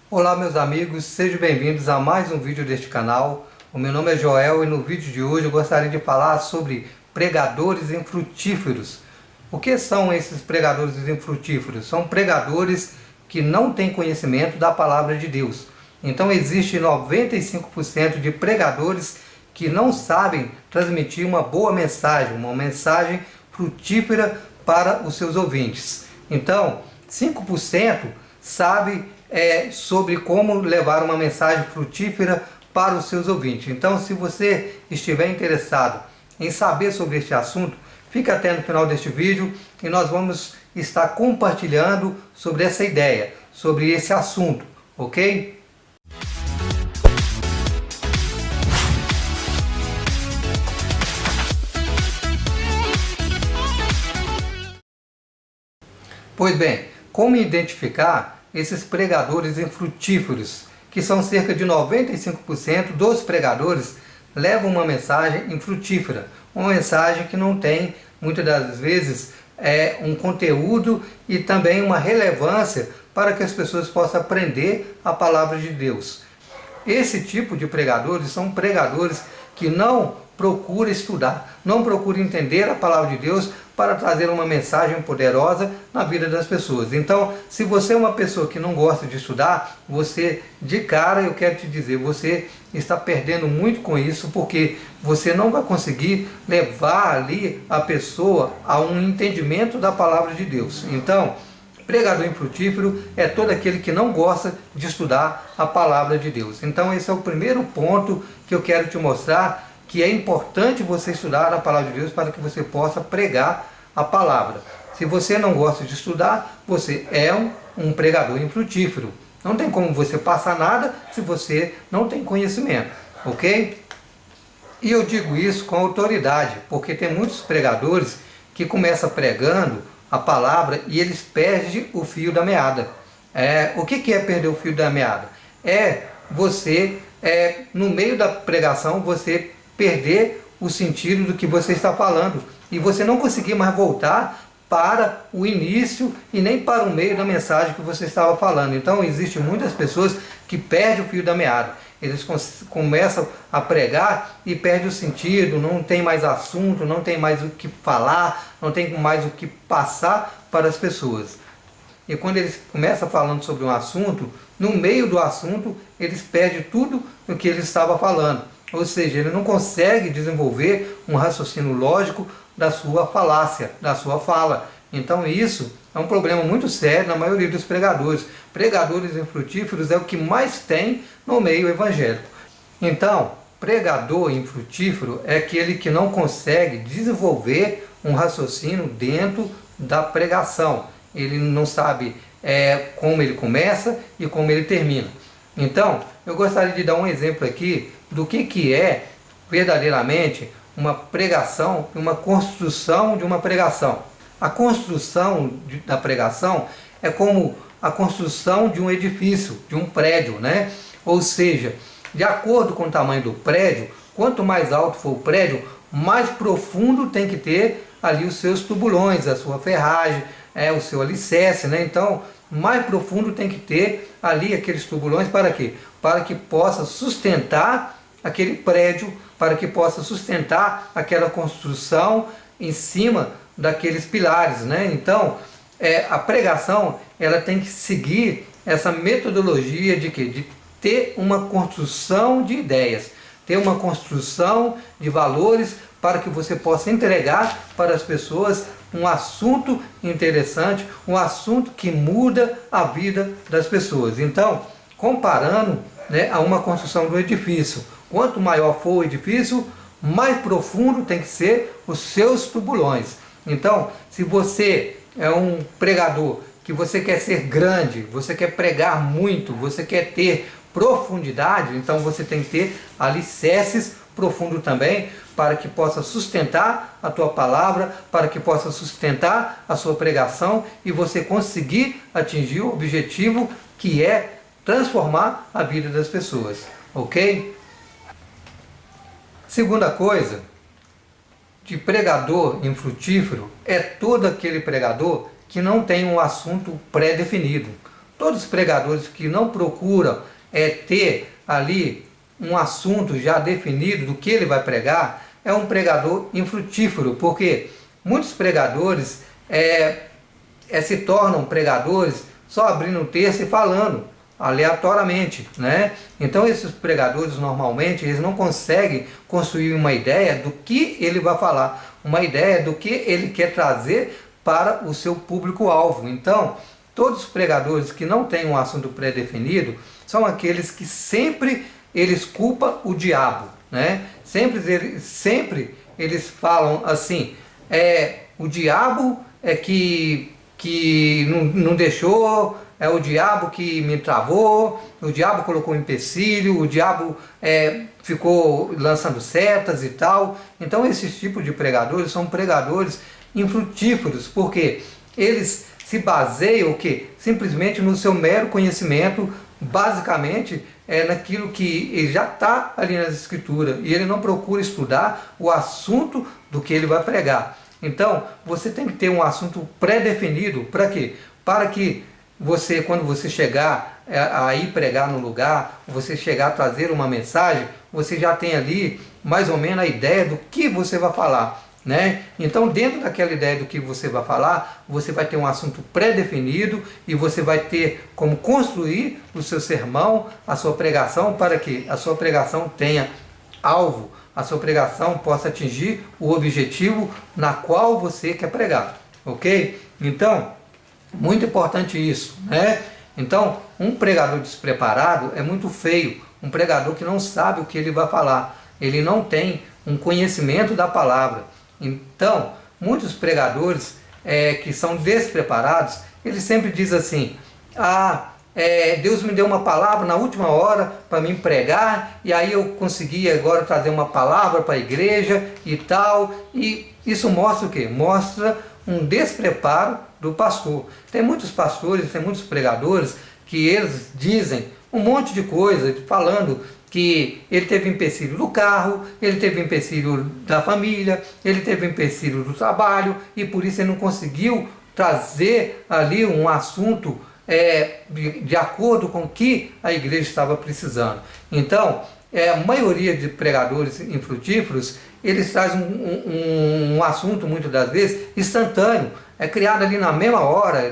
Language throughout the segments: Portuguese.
Olá meus amigos, sejam bem-vindos a mais um vídeo deste canal. O meu nome é Joel e no vídeo de hoje eu gostaria de falar sobre pregadores infrutíferos. O que são esses pregadores infrutíferos? São pregadores que não têm conhecimento da palavra de Deus. Então existe 95% de pregadores que não sabem transmitir uma boa mensagem, uma mensagem frutífera para os seus ouvintes. Então 5% sabe sobre como levar uma mensagem frutífera para os seus ouvintes. Então, se você estiver interessado em saber sobre este assunto, fique até no final deste vídeo e nós vamos estar compartilhando sobre essa ideia, sobre esse assunto, ok? Pois bem, como identificar esses pregadores infrutíferos, que são cerca de 95% dos pregadores, levam uma mensagem infrutífera, uma mensagem que não tem, muitas das vezes, um conteúdo e também uma relevância para que as pessoas possam aprender a palavra de Deus. Esse tipo de pregadores são pregadores que não procuram estudar, não procuram entender a palavra de Deus para trazer uma mensagem poderosa na vida das pessoas. Então, se você é uma pessoa que não gosta de estudar, você, de cara, eu quero te dizer, você está perdendo muito com isso, porque você não vai conseguir levar ali a pessoa a um entendimento da palavra de Deus. Então, pregador infrutífero é todo aquele que não gosta de estudar a palavra de Deus. Então esse é o primeiro ponto que eu quero te mostrar, que é importante você estudar a palavra de Deus para que você possa pregar a palavra. Se você não gosta de estudar, você é um pregador infrutífero. Não tem como você passar nada se você não tem conhecimento, ok? E eu digo isso com autoridade, porque tem muitos pregadores que começam pregando a palavra e eles perdem o fio da meada. O que é perder o fio da meada? É você, no meio da pregação, você perder o sentido do que você está falando e você não conseguir mais voltar para o início e nem para o meio da mensagem que você estava falando. Então existem muitas pessoas que perdem o fio da meada. Eles começam a pregar e perdem o sentido, não tem mais assunto, não tem mais o que falar, não tem mais o que passar para as pessoas. E quando eles começam falando sobre um assunto, no meio do assunto, eles perdem tudo o que eles estavam falando. Ou seja, ele não consegue desenvolver um raciocínio lógico da sua falácia, da sua fala. Então isso é um problema muito sério na maioria dos pregadores. Pregadores infrutíferos é o que mais tem no meio evangélico. Então, pregador infrutífero é aquele que não consegue desenvolver um raciocínio dentro da pregação. Ele não sabe como ele começa e como ele termina. Então, eu gostaria de dar um exemplo aqui do que é verdadeiramente uma pregação, uma construção de uma pregação. A construção da pregação é como a construção de um edifício, de um prédio, né? Ou seja, de acordo com o tamanho do prédio, quanto mais alto for o prédio, mais profundo tem que ter ali os seus tubulões, a sua ferragem, o seu alicerce, né? Então, mais profundo tem que ter ali aqueles tubulões para quê? Para que possa sustentar aquele prédio, para que possa sustentar aquela construção em cima daqueles pilares, né? Então, a pregação, ela tem que seguir essa metodologia de quê? De ter uma construção de ideias, ter uma construção de valores para que você possa entregar para as pessoas um assunto interessante, um assunto que muda a vida das pessoas. Então, comparando, né, a uma construção do edifício, quanto maior for o edifício, mais profundo tem que ser os seus tubulões. Então, se você é um pregador que você quer ser grande, você quer pregar muito, você quer ter profundidade, então você tem que ter alicerces profundos também, para que possa sustentar a tua palavra, para que possa sustentar a sua pregação e você conseguir atingir o objetivo, que é transformar a vida das pessoas, ok? Segunda coisa, de pregador infrutífero, é todo aquele pregador que não tem um assunto pré-definido. todos os pregadores que não procuram ter ali um assunto já definido do que ele vai pregar, é um pregador infrutífero, porque muitos pregadores se tornam pregadores só abrindo um texto e falando aleatoriamente, né? Então esses pregadores normalmente eles não conseguem construir uma ideia do que ele vai falar, uma ideia do que ele quer trazer para o seu público-alvo. Então, todos os pregadores que não têm um assunto pré-definido são aqueles que sempre eles culpam o diabo, né? Sempre eles falam assim, o diabo é que não deixou, é o diabo que me travou, o diabo colocou um empecilho, o diabo ficou lançando setas e tal. Então esses tipos de pregadores são pregadores infrutíferos, porque eles se baseiam o quê? Simplesmente no seu mero conhecimento, basicamente naquilo que ele já está ali nas escrituras, e ele não procura estudar o assunto do que ele vai pregar. Então você tem que ter um assunto pré-definido. Para quê? Para que você, quando você chegar a ir pregar no lugar, você chegar a trazer uma mensagem, você já tem ali mais ou menos a ideia do que você vai falar, né? Então, dentro daquela ideia do que você vai falar, você vai ter um assunto pré-definido e você vai ter como construir o seu sermão, a sua pregação, para que a sua pregação tenha alvo, a sua pregação possa atingir o objetivo na qual você quer pregar, ok? Então, muito importante isso, né? Então, um pregador despreparado é muito feio, um pregador que não sabe o que ele vai falar, ele não tem um conhecimento da palavra. Então, muitos pregadores que são despreparados, eles sempre dizem assim, Deus me deu uma palavra na última hora para me pregar, e aí eu consegui agora trazer uma palavra para a igreja e tal, e isso mostra o quê? Mostra um despreparo do pastor. Tem muitos pastores, tem muitos pregadores que eles dizem um monte de coisa, falando que ele teve empecilho do carro, ele teve empecilho da família, ele teve empecilho do trabalho, e por isso ele não conseguiu trazer ali um assunto de acordo com o que a igreja estava precisando. Então, a maioria de pregadores infrutíferos, eles trazem um assunto, muitas das vezes, instantâneo, criado ali na mesma hora,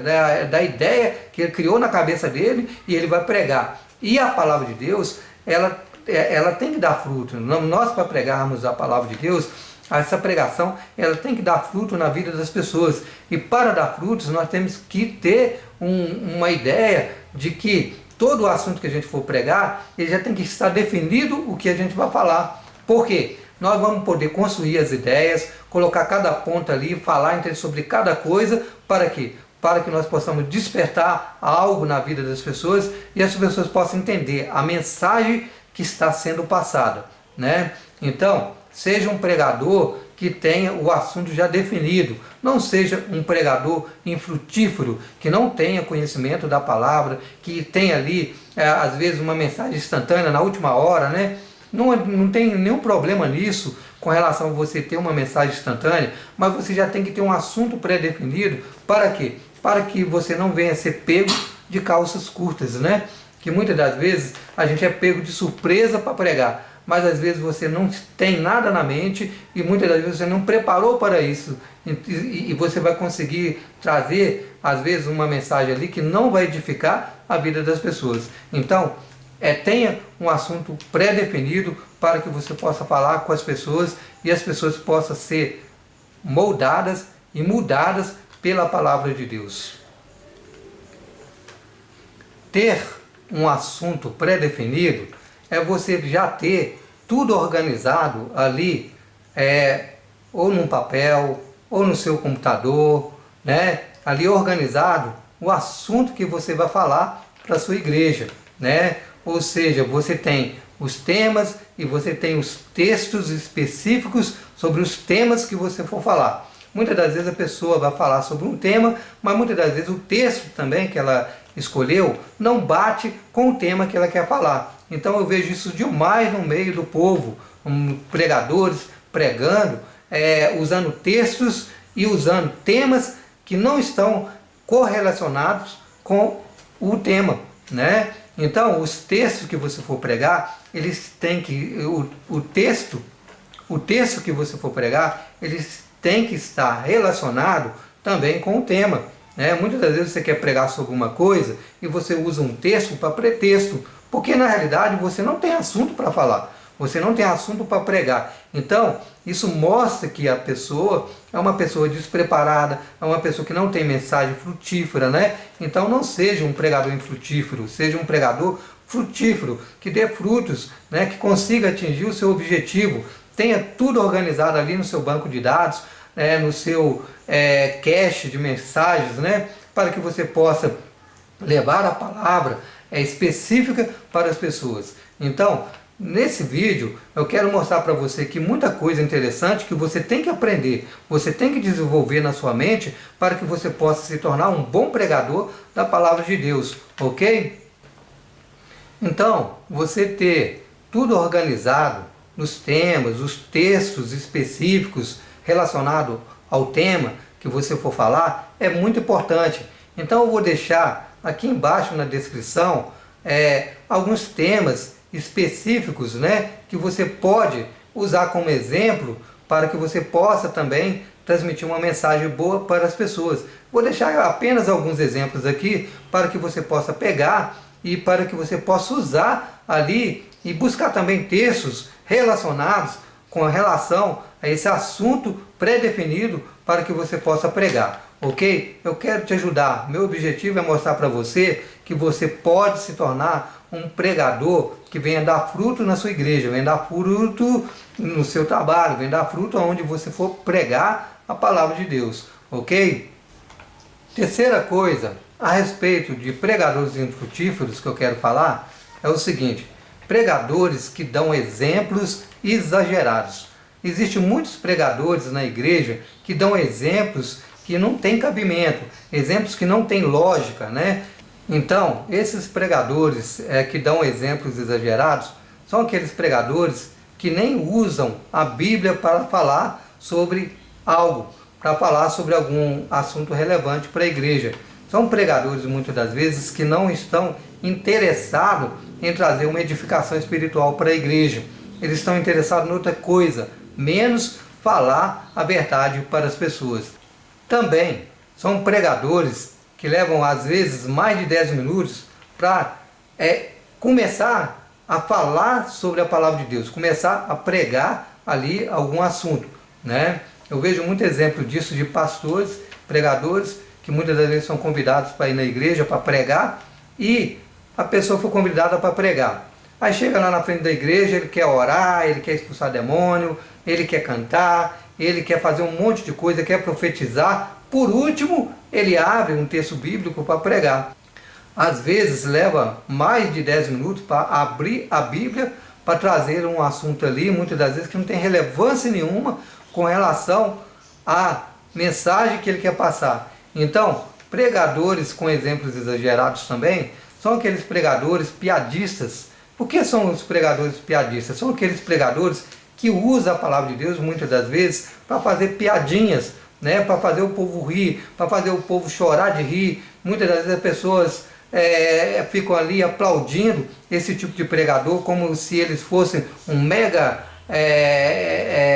da ideia que ele criou na cabeça dele, e ele vai pregar. E a palavra de Deus, ela tem que dar fruto. Nós, para pregarmos a palavra de Deus, essa pregação, ela tem que dar fruto na vida das pessoas. E para dar frutos, nós temos que ter uma ideia de que todo o assunto que a gente for pregar, ele já tem que estar definido o que a gente vai falar. Por quê? Nós vamos poder construir as ideias, colocar cada ponto ali, falar sobre cada coisa, para quê? Para que nós possamos despertar algo na vida das pessoas e as pessoas possam entender a mensagem que está sendo passada, né? Então, seja um pregador que tenha o assunto já definido, não seja um pregador infrutífero, que não tenha conhecimento da palavra, que tenha ali, às vezes, uma mensagem instantânea na última hora, né? Não tem nenhum problema nisso com relação a você ter uma mensagem instantânea, mas você já tem que ter um assunto pré-definido. Para quê? Para que você não venha ser pego de calças curtas, né? Que muitas das vezes a gente é pego de surpresa para pregar, mas às vezes você não tem nada na mente e muitas das vezes você não preparou para isso, e você vai conseguir trazer às vezes uma mensagem ali que não vai edificar a vida das pessoas. Então, tenha um assunto pré-definido para que você possa falar com as pessoas e as pessoas possam ser moldadas e mudadas pela palavra de Deus. Ter um assunto pré-definido é você já ter tudo organizado ali, ou num papel, ou no seu computador, né? Ali organizado o assunto que você vai falar para a sua igreja, né? Ou seja, você tem os temas e você tem os textos específicos sobre os temas que você for falar. Muitas das vezes a pessoa vai falar sobre um tema, mas muitas das vezes o texto também que ela escolheu não bate com o tema que ela quer falar. Então eu vejo isso demais no meio do povo, pregadores pregando, usando textos e usando temas que não estão correlacionados com o tema, né? Então, os textos que você for pregar, eles têm que o texto que você for pregar, eles têm que estar relacionado também com o tema, né? Muitas das vezes você quer pregar sobre uma coisa e você usa um texto para pretexto, porque na realidade você não tem assunto para falar. Você não tem assunto para pregar. Então, isso mostra que a pessoa é uma pessoa despreparada, é uma pessoa que não tem mensagem frutífera, né? Então, não seja um pregador infrutífero, seja um pregador frutífero, que dê frutos, né? Que consiga atingir o seu objetivo. Tenha tudo organizado ali no seu banco de dados, né? No seu cache de mensagens, né? Para que você possa levar a palavra específica para as pessoas. Então, nesse vídeo eu quero mostrar para você que muita coisa interessante que você tem que aprender, você tem que desenvolver na sua mente para que você possa se tornar um bom pregador da palavra de Deus, ok? Então, você ter tudo organizado nos temas, os textos específicos relacionados ao tema que você for falar é muito importante. Então eu vou deixar aqui embaixo na descrição alguns temas específicos, né, que você pode usar como exemplo para que você possa também transmitir uma mensagem boa para as pessoas. Vou deixar apenas alguns exemplos aqui para que você possa pegar e para que você possa usar ali e buscar também textos relacionados com relação a esse assunto pré-definido para que você possa pregar. Ok? Eu quero te ajudar. Meu objetivo é mostrar para você que você pode se tornar um pregador que venha dar fruto na sua igreja, venha dar fruto no seu trabalho, venha dar fruto onde você for pregar a palavra de Deus. Ok? Terceira coisa, a respeito de pregadores infrutíferos que eu quero falar, é o seguinte: pregadores que dão exemplos exagerados. Existem muitos pregadores na igreja que dão exemplos que não têm cabimento, exemplos que não têm lógica, né? Então, esses pregadores que dão exemplos exagerados são aqueles pregadores que nem usam a Bíblia para falar sobre algo, para falar sobre algum assunto relevante para a igreja. São pregadores, muitas das vezes, que não estão interessados em trazer uma edificação espiritual para a igreja. Eles estão interessados em outra coisa, menos falar a verdade para as pessoas. Também são pregadores que levam às vezes mais de 10 minutos para começar a falar sobre a palavra de Deus, começar a pregar ali algum assunto, né? Eu vejo muito exemplo disso de pastores, pregadores, que muitas das vezes são convidados para ir na igreja para pregar e a pessoa foi convidada para pregar. Aí chega lá na frente da igreja, ele quer orar, ele quer expulsar demônio, ele quer cantar, ele quer fazer um monte de coisa, quer profetizar. Por último, ele abre um texto bíblico para pregar. Às vezes leva mais de 10 minutos para abrir a Bíblia, para trazer um assunto ali, muitas das vezes que não tem relevância nenhuma com relação à mensagem que ele quer passar. Então, pregadores com exemplos exagerados também são aqueles pregadores piadistas. Por que são os pregadores piadistas? São aqueles pregadores que usam a palavra de Deus muitas das vezes para fazer piadinhas, né? Para fazer o povo rir, para fazer o povo chorar de rir. Muitas das vezes as pessoas ficam ali aplaudindo esse tipo de pregador como se eles fossem um mega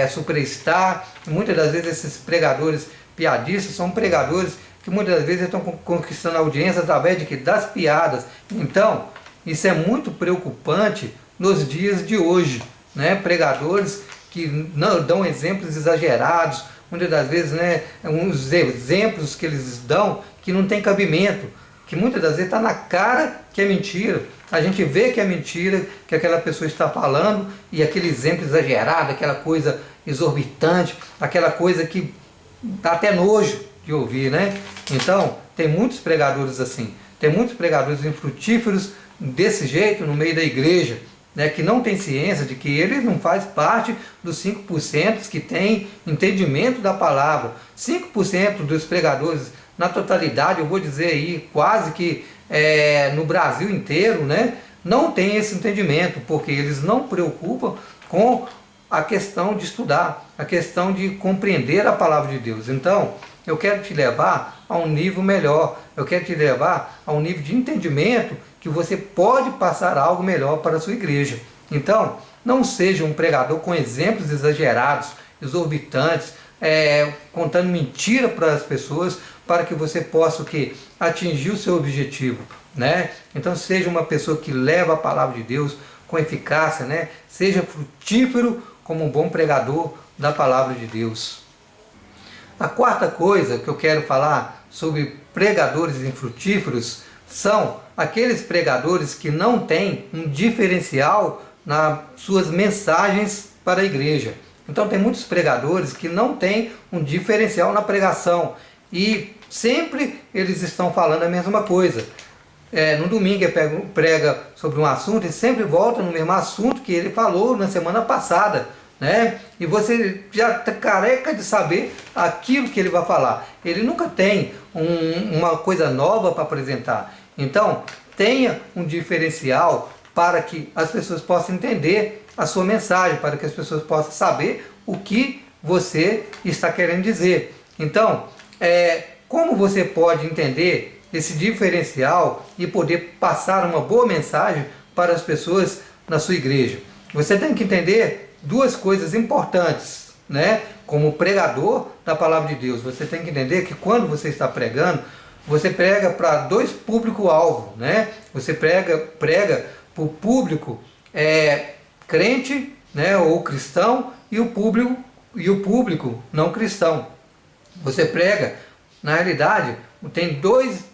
superstar. Muitas das vezes esses pregadores piadistas são pregadores que muitas das vezes estão conquistando a audiência através das piadas. Então, isso é muito preocupante nos dias de hoje, né? Pregadores que não dão exemplos exagerados, muitas das vezes, né, uns exemplos que eles dão que não tem cabimento, que muitas das vezes está na cara que é mentira. A gente vê que é mentira, que aquela pessoa está falando, e aquele exemplo exagerado, aquela coisa exorbitante, aquela coisa que dá até nojo de ouvir, né? Então, tem muitos pregadores assim, tem muitos pregadores infrutíferos desse jeito no meio da igreja, né, que não tem ciência de que ele não faz parte dos 5% que tem entendimento da palavra. 5% dos pregadores, na totalidade, eu vou dizer aí, quase que no Brasil inteiro, né, não tem esse entendimento, porque eles não preocupam com a questão de estudar, a questão de compreender a palavra de Deus. Então, eu quero te levar a um nível melhor, eu quero te levar a um nível de entendimento que você pode passar algo melhor para a sua igreja. Então, não seja um pregador com exemplos exagerados, exorbitantes, contando mentira para as pessoas, para que você possa atingir o seu objetivo, né? Então seja uma pessoa que leva a palavra de Deus com eficácia, né? Seja frutífero como um bom pregador da palavra de Deus. A quarta coisa que eu quero falar sobre pregadores infrutíferos são aqueles pregadores que não têm um diferencial nas suas mensagens para a igreja. Então tem muitos pregadores que não têm um diferencial na pregação e sempre eles estão falando a mesma coisa. No domingo ele prega sobre um assunto e sempre volta no mesmo assunto que ele falou na semana passada, né? E você já está careca de saber aquilo que ele vai falar. Ele nunca tem uma coisa nova para apresentar. Então tenha um diferencial para que as pessoas possam entender a sua mensagem, para que as pessoas possam saber o que você está querendo dizer. Então, como você pode entender esse diferencial e poder passar uma boa mensagem para as pessoas na sua igreja? Você tem que entender duas coisas importantes, né? Como pregador da palavra de Deus, você tem que entender que quando você está pregando, você prega para dois público-alvo, né? Você prega para o público crente, né, ou cristão, e o público não cristão. Você prega, na realidade, tem dois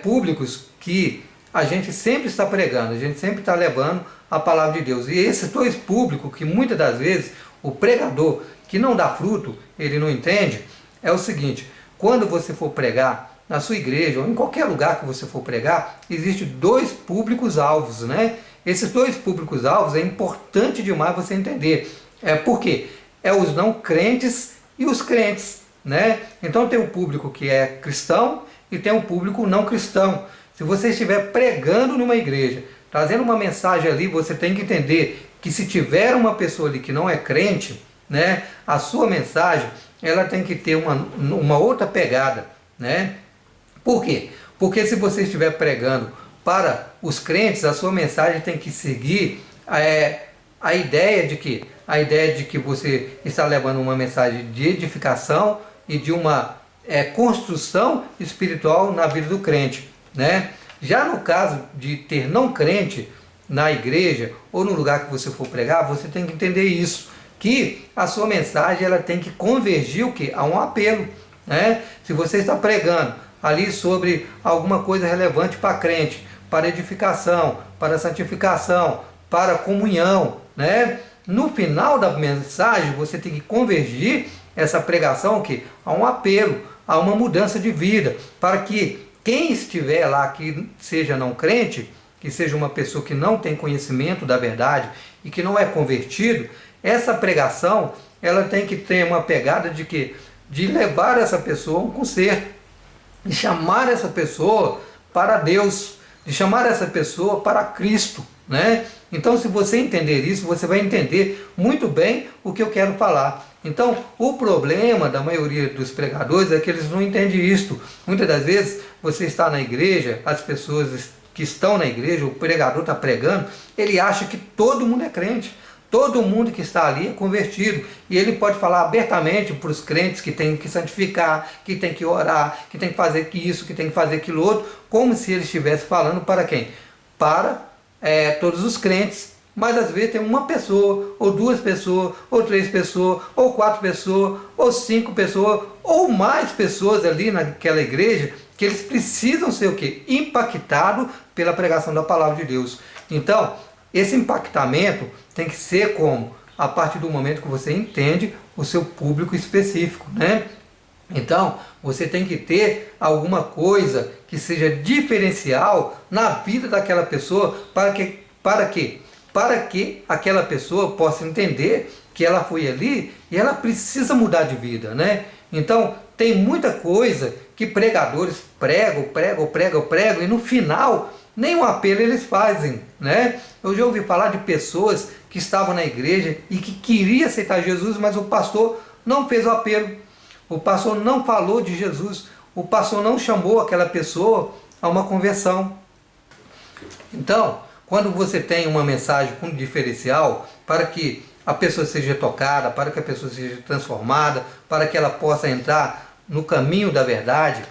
públicos que a gente sempre está pregando, a gente sempre está levando a palavra de Deus. E esses dois públicos, que muitas das vezes o pregador que não dá fruto, ele não entende, é o seguinte: quando você for pregar na sua igreja ou em qualquer lugar que você for pregar, existem dois públicos-alvos, né? Esses dois públicos-alvos é importante demais você entender. Por quê? Os não crentes e os crentes, né? Então tem o público que é cristão e tem o público não cristão. Se você estiver pregando numa igreja, trazendo uma mensagem ali, você tem que entender que se tiver uma pessoa ali que não é crente, né, a sua mensagem ela tem que ter uma outra pegada, né? Por quê? Porque se você estiver pregando para os crentes, a sua mensagem tem que seguir a ideia de que você está levando uma mensagem de edificação e de uma construção espiritual na vida do crente, né? Já no caso de ter não crente na igreja ou no lugar que você for pregar, você tem que entender isso, que a sua mensagem ela tem que convergir a um apelo, né? Se você está pregando ali sobre alguma coisa relevante para crente, para edificação, para santificação, para comunhão, né? No final da mensagem você tem que convergir essa pregação a um apelo, a uma mudança de vida, para que quem estiver lá que seja não crente, que seja uma pessoa que não tem conhecimento da verdade e que não é convertido, essa pregação ela tem que ter uma pegada de levar essa pessoa a um conserto, de chamar essa pessoa para Deus, de chamar essa pessoa para Cristo, né? Então, se você entender isso, você vai entender muito bem o que eu quero falar. Então, o problema da maioria dos pregadores é que eles não entendem isto. Muitas das vezes, você está na igreja, as pessoas que estão na igreja, o pregador está pregando, ele acha que todo mundo é crente. Todo mundo que está ali é convertido. E ele pode falar abertamente para os crentes que tem que santificar, que tem que orar, que tem que fazer isso, que tem que fazer aquilo outro, como se ele estivesse falando para quem? Para todos os crentes. Mas às vezes tem uma pessoa, ou duas pessoas, ou três pessoas, ou quatro pessoas, ou cinco pessoas, ou mais pessoas ali naquela igreja, que eles precisam ser impactados pela pregação da palavra de Deus. Então, esse impactamento tem que ser a partir do momento que você entende o seu público específico, né? Então, você tem que ter alguma coisa que seja diferencial na vida daquela pessoa para que aquela pessoa possa entender que ela foi ali e ela precisa mudar de vida, né? Então, tem muita coisa que pregadores pregam e no final nenhum apelo eles fazem, né? Eu já ouvi falar de pessoas que estavam na igreja e que queriam aceitar Jesus, mas o pastor não fez o apelo. o pastor não falou de Jesus, o pastor não chamou aquela pessoa a uma conversão. Então, quando você tem uma mensagem com diferencial para que a pessoa seja tocada, para que a pessoa seja transformada, para que ela possa entrar no caminho da verdade,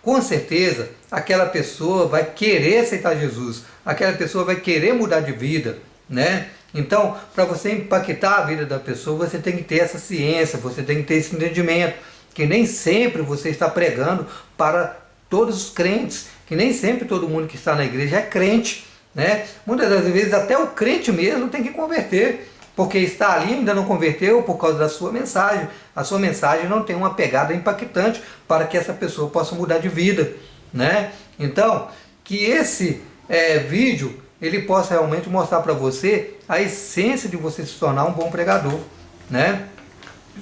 com certeza aquela pessoa vai querer aceitar Jesus, aquela pessoa vai querer mudar de vida, né? Então, para você impactar a vida da pessoa, você tem que ter essa ciência, você tem que ter esse entendimento, que nem sempre você está pregando para todos os crentes, que nem sempre todo mundo que está na igreja é crente, né? Muitas das vezes até o crente mesmo tem que converter, porque está ali e ainda não converteu por causa da sua mensagem. A sua mensagem não tem uma pegada impactante para que essa pessoa possa mudar de vida, né? Então, que esse vídeo ele possa realmente mostrar para você a essência de você se tornar um bom pregador, né?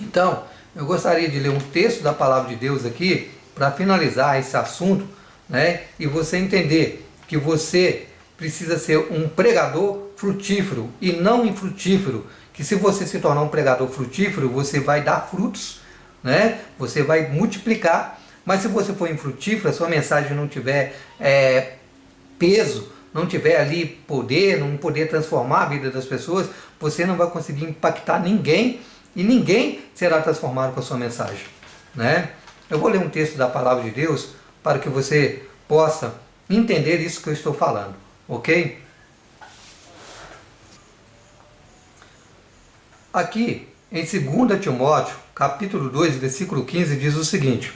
Então, eu gostaria de ler um texto da palavra de Deus aqui para finalizar esse assunto, né? E você entender que você precisa ser um pregador frutífero e não infrutífero, que se você se tornar um pregador frutífero, você vai dar frutos, né? Você vai multiplicar, mas se você for infrutífero, a sua mensagem não tiver peso, não tiver ali poder, não poder transformar a vida das pessoas, você não vai conseguir impactar ninguém e ninguém será transformado com a sua mensagem, né? Eu vou ler um texto da palavra de Deus para que você possa entender isso que eu estou falando, ok? Aqui em 2 Timóteo, capítulo 2, versículo 15, diz o seguinte: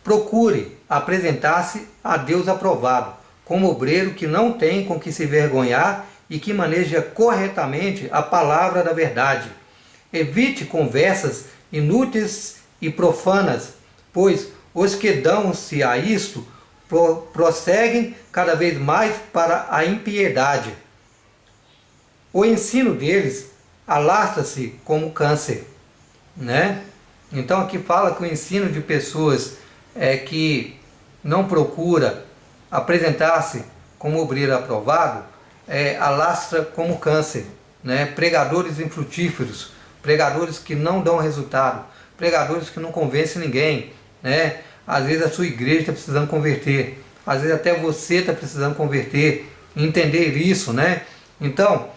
procure apresentar-se a Deus aprovado, como obreiro que não tem com que se vergonhar e que maneja corretamente a palavra da verdade. Evite conversas inúteis e profanas, pois os que dão-se a isto prosseguem cada vez mais para a impiedade. O ensino deles alastra-se como câncer, né? Então aqui fala que o ensino de pessoas que não procura apresentar-se como obreiro aprovado alastra como câncer, né? Pregadores infrutíferos, pregadores que não dão resultado, pregadores que não convencem ninguém, né? Às vezes a sua igreja está precisando converter, às vezes até você está precisando converter, entender isso, né? Então,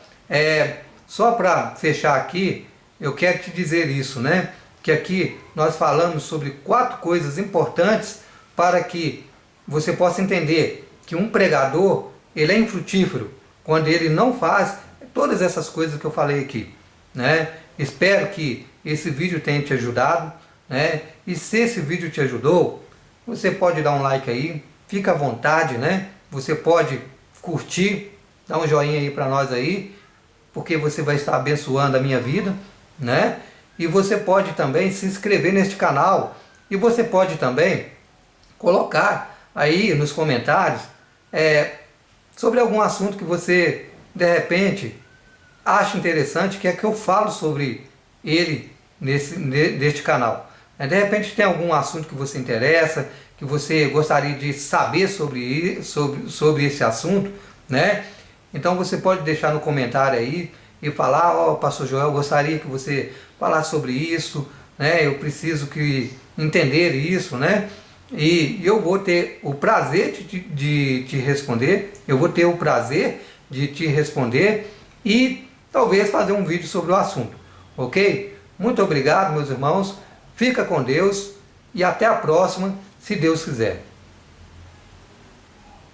só para fechar aqui, eu quero te dizer isso, né? Que aqui nós falamos sobre 4 coisas importantes para que você possa entender que um pregador, ele é infrutífero quando ele não faz todas essas coisas que eu falei aqui, né? Espero que esse vídeo tenha te ajudado, né? E se esse vídeo te ajudou, você pode dar um like aí, fica à vontade, né? Você pode curtir, dar um joinha aí para nós aí, porque você vai estar abençoando a minha vida, né? E você pode também se inscrever neste canal, e você pode também colocar aí nos comentários sobre algum assunto que você de repente acha interessante, que é que eu falo sobre ele neste canal. De repente tem algum assunto que você interessa, que você gostaria de saber sobre esse assunto, né? Então você pode deixar no comentário aí e falar: ó, Pastor Joel, eu gostaria que você falasse sobre isso, né? Eu preciso entender isso, né? E eu vou ter o prazer de te responder, eu vou ter o prazer de te responder e talvez fazer um vídeo sobre o assunto, ok? Muito obrigado, meus irmãos, fica com Deus e até a próxima, se Deus quiser.